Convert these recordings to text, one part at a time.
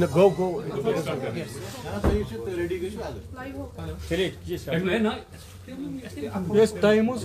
Go. Yes, time was.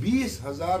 20,000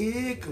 1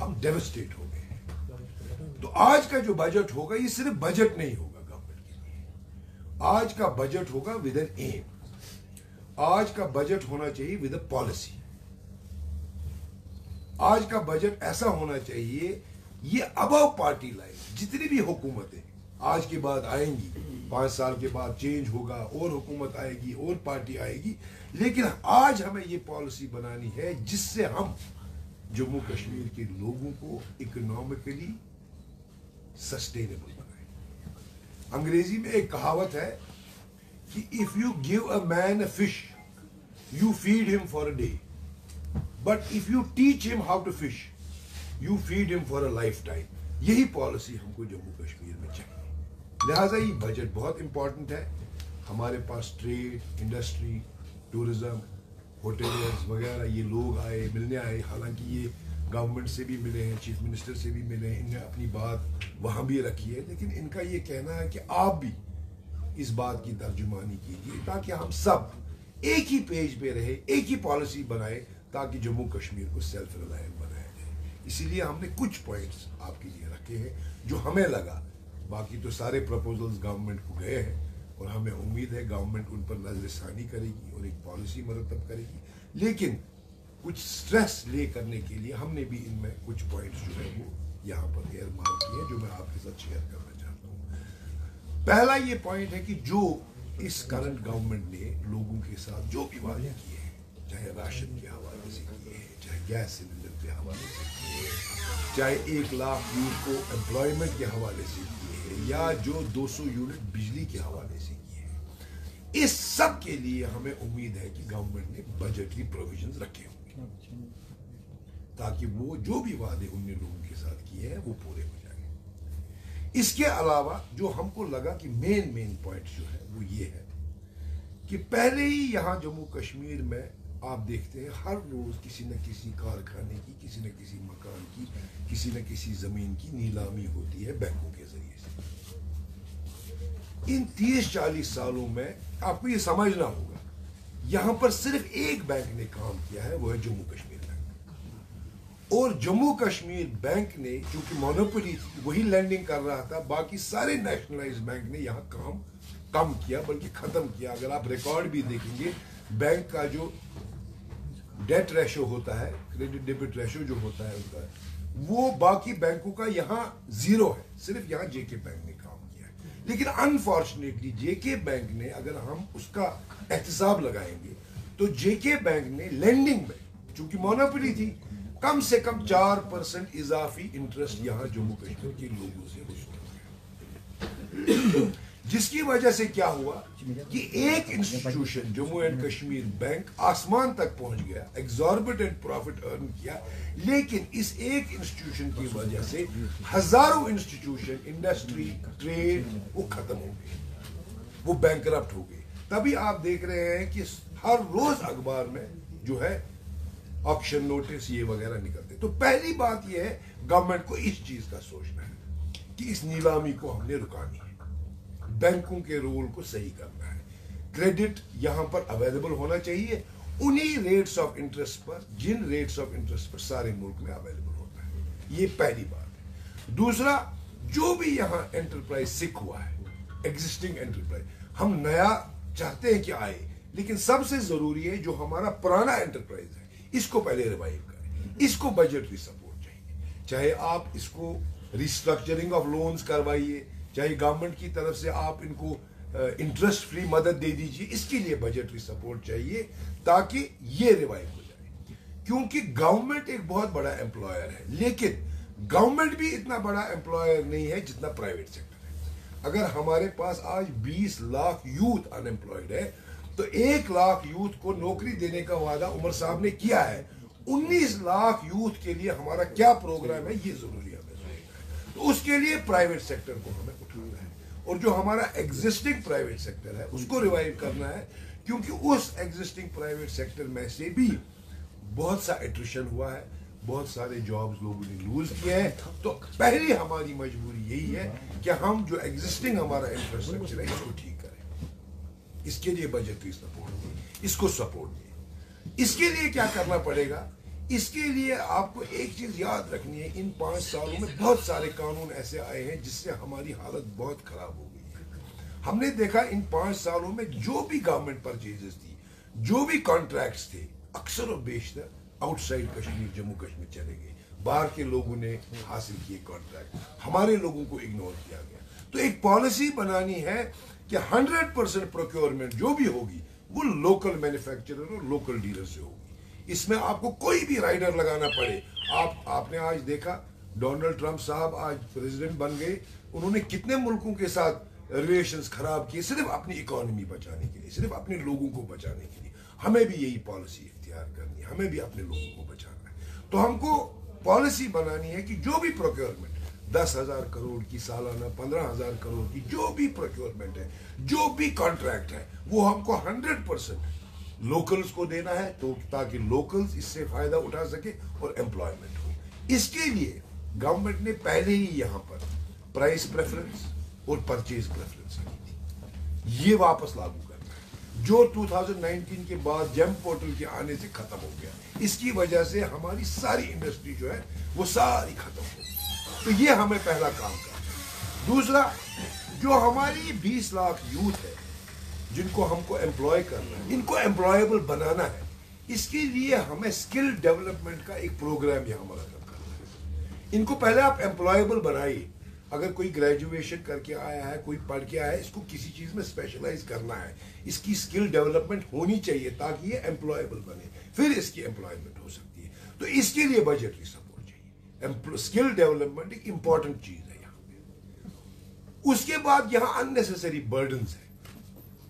ہم ڈیوسٹیٹ ہو گئے ہیں. تو آج کا جو بجٹ ہوگا یہ صرف بجٹ نہیں ہوگا گورنمنٹ کے لیے. آج کا بجٹ ہوگا ود این ایم. آج کا بجٹ ہونا چاہیے ود اے پالیسی. آج کا بجٹ ایسا ہونا چاہیے یہ ابو پارٹی لائن. جتنی بھی حکومتیں آج کے بعد آئیں گی, 5 سال کے بعد چینج ہوگا, اور حکومت آئے گی, اور پارٹی آئے گی, لیکن آج ہمیں یہ پالیسی بنانی ہے جس سے ہم جموں کشمیر کے لوگوں کو اکنامکلی سسٹینیبل بنائیں. انگریزی میں ایک کہاوت ہے کہ if you give a man a fish, you feed him for a day. But if you teach him how to fish, you feed him for a lifetime. یہی پالیسی ہم کو جموں کشمیر میں چاہیے. لہٰذا یہ بجٹ بہت امپورٹنٹ ہے. ہمارے پاس ٹریڈ, انڈسٹری, ٹورزم, ہوٹلز وغیرہ یہ لوگ آئے, ملنے آئے. حالانکہ یہ گورنمنٹ سے بھی ملے ہیں, چیف منسٹر سے بھی ملے ہیں, ان نے اپنی بات وہاں بھی رکھی ہے, لیکن ان کا یہ کہنا ہے کہ آپ بھی اس بات کی ترجمانی کیجیے تاکہ ہم سب ایک ہی پیج پہ رہے, ایک ہی پالیسی بنائے تاکہ جموں کشمیر کو سیلف ریلائنٹ بنایا جائے. اسی لیے ہم نے کچھ پوائنٹس آپ کے لیے رکھے ہیں جو ہمیں لگا. باقی تو سارے پروپوزلز گورنمنٹ کو گئے ہیں اور ہمیں امید ہے گورنمنٹ ان پر نظر ثانی کرے گی اور ایک پالیسی مرتب کرے گی. لیکن کچھ سٹریس لے کرنے کے لیے ہم نے بھی ان میں کچھ پوائنٹس جو ہے وہ یہاں پر ایئر مارک کیے ہیں جو میں آپ کے ساتھ شیئر کرنا چاہتا ہوں. پہلا یہ پوائنٹ ہے کہ جو اس کرنٹ گورنمنٹ نے لوگوں کے ساتھ جو بھی وعدے کیے ہیں, چاہے راشن کے حوالے سے کیے ہیں, چاہے گیس سلنڈر کے حوالے سے کیے ہیں, چاہے 1 لاکھ یوتھ کو امپلائمنٹ کے حوالے سے کیے ہیں, یا جو 200 یونٹ بجلی کے حوالے سے کیے ہیں, اس سب کے لیے ہمیں امید ہے کہ گورنمنٹ نے بجٹری پروویژنز رکھے ہوں گے تاکہ وہ جو بھی وعدے ان نے لوگوں کے ساتھ کیے ہیں وہ پورے ہو جائیں. اس کے علاوہ جو ہم کو لگا کہ مین پوائنٹ جو ہے وہ یہ ہے کہ پہلے ہی یہاں جموں کشمیر میں آپ دیکھتے ہیں ہر روز کسی نہ کسی کارخانے کی, کسی نہ کسی مکان کی, کسی نہ کسی زمین کی نیلامی ہوتی ہے بینکوں کے ذریعے سے. ان 30-40 سالوں میں آپ کو یہ سمجھنا ہوگا یہاں پر صرف ایک بینک نے کام کیا ہے, وہ ہے جموں کشمیر بینک. اور جموں کشمیر بینک نے چونکہ مونوپولی تھی وہی لینڈنگ کر رہا تھا, باقی سارے نیشنلائز بینک نے یہاں کام کم کیا بلکہ ختم کیا. اگر آپ ریکارڈ بھی دیکھیں گے بینک کا جو ڈیٹ ریشو ہوتا ہے, کریڈٹ ڈیبٹ ریشو جو ہوتا ہے ان کا, وہ باقی بینکوں کا یہاں 0 ہے, صرف یہاں جے کے بینک نے کام کیا ہے. لیکن انفارچونیٹلی جے کے بینک نے, اگر ہم اس کا احتساب لگائیں گے تو جے کے بینک نے لینڈنگ میں چونکہ مونوپولی تھی کم سے کم 4% اضافی انٹرسٹ یہاں جموں کشمیر کے لوگوں سے وصول کیا, جس کی وجہ سے کیا ہوا کہ ایک institution Jammu and Kashmir bank آسمان تک پہنچ گیا, ایگزاربیٹنٹ پروفٹ ارن کیا, لیکن اس ایک انسٹیٹیوشن کی وجہ سے ہزاروں انسٹیٹیوشن, انڈسٹری, ٹریڈ وہ ختم ہو گئے, وہ بینکرپٹ ہو گئے. تبھی آپ دیکھ رہے ہیں کہ ہر روز اخبار میں جو ہے آکشن نوٹس یہ وغیرہ نکلتے. تو پہلی بات یہ ہے گورنمنٹ کو اس چیز کا سوچنا ہے کہ اس نیلامی کو ہم نے رکانی ہے, بینکوں کے رول کو صحیح کرنا ہے, کریڈٹ یہاں پر اویلیبل ہونا چاہیے انہی ریٹس آف انٹرسٹ پر جن ریٹس آف انٹرسٹ پر سارے ملک میں اویلیبل ہوتا ہے. یہ پہلی بات ہے. دوسرا, جو بھی یہاں انٹرپرائز سکھ ہوا ہے, ایگزسٹنگ انٹرپرائز, ہم نیا چاہتے ہیں کہ آئے, لیکن سب سے ضروری ہے جو ہمارا پرانا انٹرپرائز ہے اس کو پہلے ریوائیو کریں, اس کو بجٹری سپورٹ چاہیے. چاہے آپ اس کو ریسٹرکچرنگ آف لونز کروائیے, چاہے گورنمنٹ کی طرف سے آپ ان کو انٹرسٹ فری مدد دے دیجیے, اس کے لیے بجٹری سپورٹ چاہیے تاکہ یہ ریوائیو ہو جائے. کیونکہ گورنمنٹ ایک بہت بڑا امپلائر ہے, لیکن گورنمنٹ بھی اتنا بڑا امپلائر نہیں ہے جتنا پرائیویٹ سیکٹر ہے. اگر ہمارے پاس آج 20 لاکھ یوتھ ان امپلائڈ ہے تو 1 لاکھ یوتھ کو نوکری دینے کا وعدہ عمر صاحب نے کیا ہے. 19 لاکھ یوتھ کے لیے ہمارا کیا پروگرام ہے یہ ضروری ہمیں سوچنا ہے. تو اس کے لیے پرائیویٹ سیکٹر کو ہمیں اٹھانا ہے, اور جو ہمارا ایگزسٹنگ پرائیویٹ سیکٹر ہے اس کو ریوائیو کرنا ہے, کیونکہ اس ایگزسٹنگ پرائیویٹ سیکٹر میں سے بھی بہت سا ایٹریشن ہوا ہے, بہت سارے جابز لوگوں نے لوز کیے ہیں. تو پہلی ہماری مجبوری یہی ہے کہ ہم جو ایگزسٹنگ ہمارا انفراسٹرکچر ہے اس کو ٹھیک کریں, اس کے لیے بجٹری سپورٹ دیں, اس کو سپورٹ دیں. اس کے لیے کیا کرنا پڑے گا, اس کے لیے آپ کو ایک چیز یاد رکھنی ہے، ان 5 سالوں میں بہت سارے قانون ایسے آئے ہیں جس سے ہماری حالت بہت خراب ہو گئی ہے۔ ہم نے دیکھا ان 5 سالوں میں جو بھی گورنمنٹ پرچیزز تھی، جو بھی کانٹریکٹس تھے، اکثر و بیشتر آؤٹ سائڈ کشمیر، جموں کشمیر چلے گئے۔ باہر کے لوگوں نے حاصل کیے کانٹریکٹ، ہمارے لوگوں کو اگنور کیا گیا۔ تو ایک پالیسی بنانی ہے کہ 100% پروکیورمنٹ جو بھی ہوگی وہ لوکل مینوفیکچرر اور لوکل ڈیلر سے ہوگی۔ اس میں آپ کو کوئی بھی رائڈر لگانا پڑے۔ آپ نے آج دیکھا ڈونلڈ ٹرمپ صاحب آج پریزیڈنٹ بن گئے، انہوں نے کتنے ملکوں کے ساتھ ریلیشنز خراب کیے صرف اپنی اکانومی بچانے کے لیے، صرف اپنے لوگوں کو بچانے کے لیے۔ ہمیں بھی یہی پالیسی اختیار کرنی ہے، ہمیں بھی اپنے لوگوں کو بچانا ہے۔ تو ہم کو پالیسی بنانی ہے کہ جو بھی پروکیورمنٹ 10,000 کروڑ کی سالانہ، 15,000 کروڑ کی جو بھی پروکیورمنٹ ہے، جو بھی کانٹریکٹ ہے، وہ ہم کو 100% لوکلز کو دینا ہے، تو تاکہ لوکلز اس سے فائدہ اٹھا سکے اور امپلائمنٹ ہو۔ اس کے لیے گورنمنٹ نے پہلے ہی یہاں پر پرائس پریفرنس اور پرچیز پریفرنس کی تھی، یہ واپس لاگو کرنا ہے، جو 2019 کے بعد جیم پورٹل کے آنے سے ختم ہو گیا۔ اس کی وجہ سے ہماری ساری انڈسٹری جو ہے وہ ساری ختم ہو گئی۔ تو یہ ہمیں پہلا کام کرنا ہے۔ دوسرا، جو ہماری 20 لاکھ یوتھ ہے جن کو ہم کو امپلوائے کرنا ہے، ان کو امپلائیبل بنانا ہے، اس کے لیے ہمیں اسکل ڈیولپمنٹ کا ایک پروگرام یہاں مرتب کرنا ہے۔ ان کو پہلے آپ امپلائیبل بنائیے۔ اگر کوئی گریجویشن کر کے آیا ہے، کوئی پڑھ کے آیا ہے، اس کو کسی چیز میں اسپیشلائز کرنا ہے، اس کی اسکل ڈیولپمنٹ ہونی چاہیے تاکہ یہ امپلائیبل بنے، پھر اس کی امپلائمنٹ ہو سکتی ہے۔ تو اس کے لیے بجٹری سپورٹ چاہیے۔ اسکل ڈیولپمنٹ ایک امپورٹنٹ چیز ہے یہاں پہ۔ اس کے بعد یہاں اننیسیسری برڈنز ہیں۔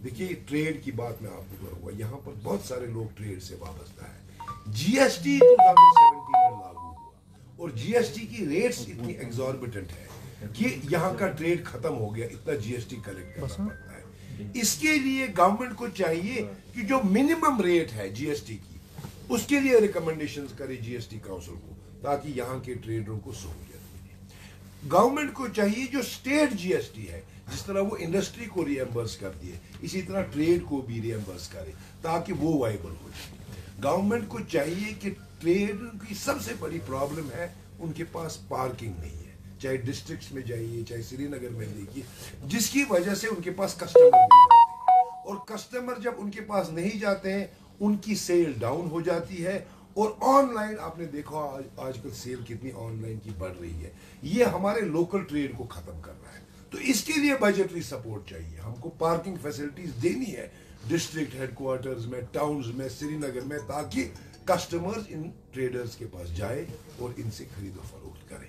دیکھیے ٹریڈ کی بات میں آپ کو کروں گا، یہاں پر بہت سارے لوگ ٹریڈ سے وابستہ ہیں۔ جی ایس ٹی 2017 میں لاگو ہوا اور جی ایس ٹی کی ریٹس اتنی ایگزاربیٹنٹ ہے کہ یہاں کا ٹریڈ ختم ہو گیا، اتنا جی ایس ٹی کلیکٹ کرنا پڑتا ہے۔ اس کے لیے گورنمنٹ کو چاہیے کہ جو منیمم ریٹ ہے جی ایس ٹی کی، اس کے لیے ریکمنڈیشنز کرے جی ایس ٹی کاؤنسل کو، تاکہ یہاں کے ٹریڈروں کو سہولت ملے۔ گورنمنٹ کو چاہیے جو اسٹیٹ جی ایس ٹی ہے، جس طرح وہ انڈسٹری کو ری ایمبرس کرتی ہے، اسی طرح ٹریڈ کو بھی ری ایمبرس کرے تاکہ وہ وائبل ہو جائے۔ گورنمنٹ کو چاہیے کہ ٹریڈ کی سب سے بڑی پرابلم ہے، ان کے پاس پارکنگ نہیں ہے، چاہے ڈسٹرکٹس میں جائیے، چاہے سری نگر میں دیکھیے، جس کی وجہ سے ان کے پاس کسٹمر نہیں جاتے، اور کسٹمر جب ان کے پاس نہیں جاتے ہیں ان کی سیل ڈاؤن ہو جاتی ہے۔ اور آن لائن آپ نے دیکھا آج کل سیل کتنی آن لائن کی بڑھ رہی ہے، یہ ہمارے لوکل ٹریڈ کو ختم کر رہا ہے۔ تو اس کے لیے بجٹری سپورٹ چاہیے، ہم کو پارکنگ فیسلٹیز دینی ہے ڈسٹرکٹ ہیڈ کوارٹرز میں، ٹاؤنز میں، سری نگر میں، تاکہ کسٹمرز ان ٹریڈرز کے پاس جائے اور ان سے خرید و فروخت کرے۔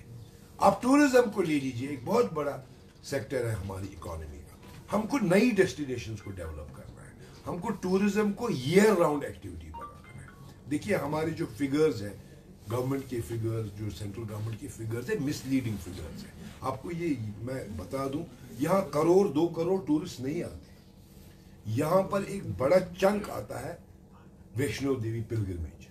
آپ ٹورزم کو لے لیجئے، ایک بہت بڑا سیکٹر ہے ہماری اکانومی کا۔ ہم کو نئی ڈیسٹینیشنز کو ڈیولپ کرنا ہے، ہم کو ٹورزم کو ایئر راؤنڈ ایکٹیویٹی بنانا ہے۔ دیکھیے ہمارے جو فگرز ہیں، گورنمنٹ کے فگرز، جو سینٹرل گورنمنٹ کے فگرز ہیں، مس لیڈنگ فگرز ہیں۔ آپ کو یہ میں بتا دوں، یہاں 1-2 کروڑ ٹورسٹ نہیں آتے، یہاں پر ایک بڑا چنک آتا ہے ویشنو دیوی پلگرمیج،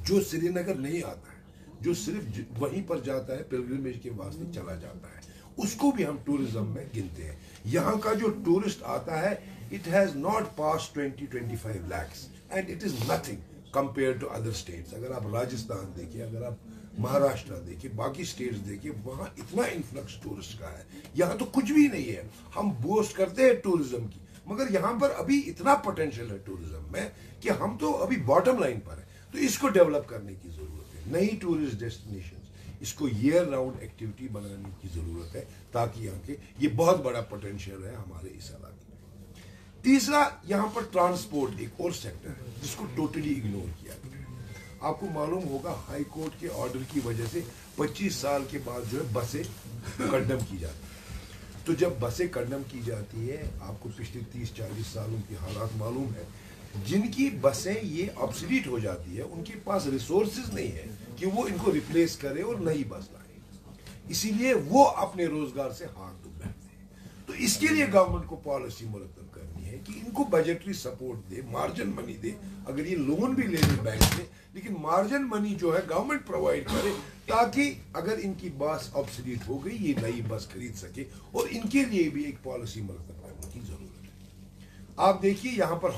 جو سری نگر نہیں آتا ہے، جو صرف وہیں پر جاتا ہے پلگرمیج کے واسطے چلا جاتا ہے، اس کو بھی ہم ٹورزم میں گنتے ہیں۔ یہاں کا جو ٹورسٹ آتا ہے، it has not passed 20-25 lakhs and it is nothing compared to other states۔ اگر آپ راجستھان دیکھیں، اگر آپ مہاراشٹر دیکھیں، باقی سٹیٹس دیکھیں، وہاں اتنا انفلکس ٹورسٹ کا ہے، یہاں تو کچھ بھی نہیں ہے۔ ہم بوسٹ کرتے ہیں ٹورزم کی، مگر یہاں پر ابھی اتنا پوٹینشیل ہے ٹورزم میں کہ ہم تو ابھی باٹم لائن پر ہیں۔ تو اس کو ڈیولپ کرنے کی ضرورت ہے، نئی ٹورسٹ ڈیسٹینیشنز، اس کو ایئر راؤنڈ ایکٹیویٹی بنانے کی ضرورت ہے، تاکہ یہاں کے یہ بہت بڑا پوٹینشیل ہے ہمارے اس علاقے میں۔ تیسرا، یہاں پر ٹرانسپورٹ ایک اور سیکٹر ہے جس کو ٹوٹلی اگنور کیا گیا ہے۔ آپ کو معلوم ہوگا ہائی کورٹ کے آرڈر کی وجہ سے 25 سال کے بعد جو ہے بسیں کنڈم کی جاتی ہیں۔ تو جب بسیں کنڈم کی جاتی ہے، آپ کو پچھلے 30-40 سالوں کی حالات معلوم ہے، جن کی بسیں یہ آبسلیٹ ہو جاتی ہے، ان کے پاس ریسورسز نہیں ہے کہ وہ ان کو ریپلیس کرے اور نئی بس لائے، اسی لیے وہ اپنے روزگار سے ہاتھ دھو بیٹھتے ہیں۔ تو اس کے لیے گورنمنٹ کو پالیسی مرتب کرنی ہے کہ ان کو بجٹری سپورٹ دے، مارجن منی دے، اگر یہ لون بھی لے لیں بینک سے، لیکن مارجن منی جو ہے گورنمنٹ پرووائڈ کرے، تاکہ اگر ان کی بس آبسلیٹ ہو گئی، یہ نئی بس خرید سکے، اور ان کے لیے بھی ایک پالیسی مرتب کرنے کی ضرورت ہے۔ آپ دیکھیے یہاں پر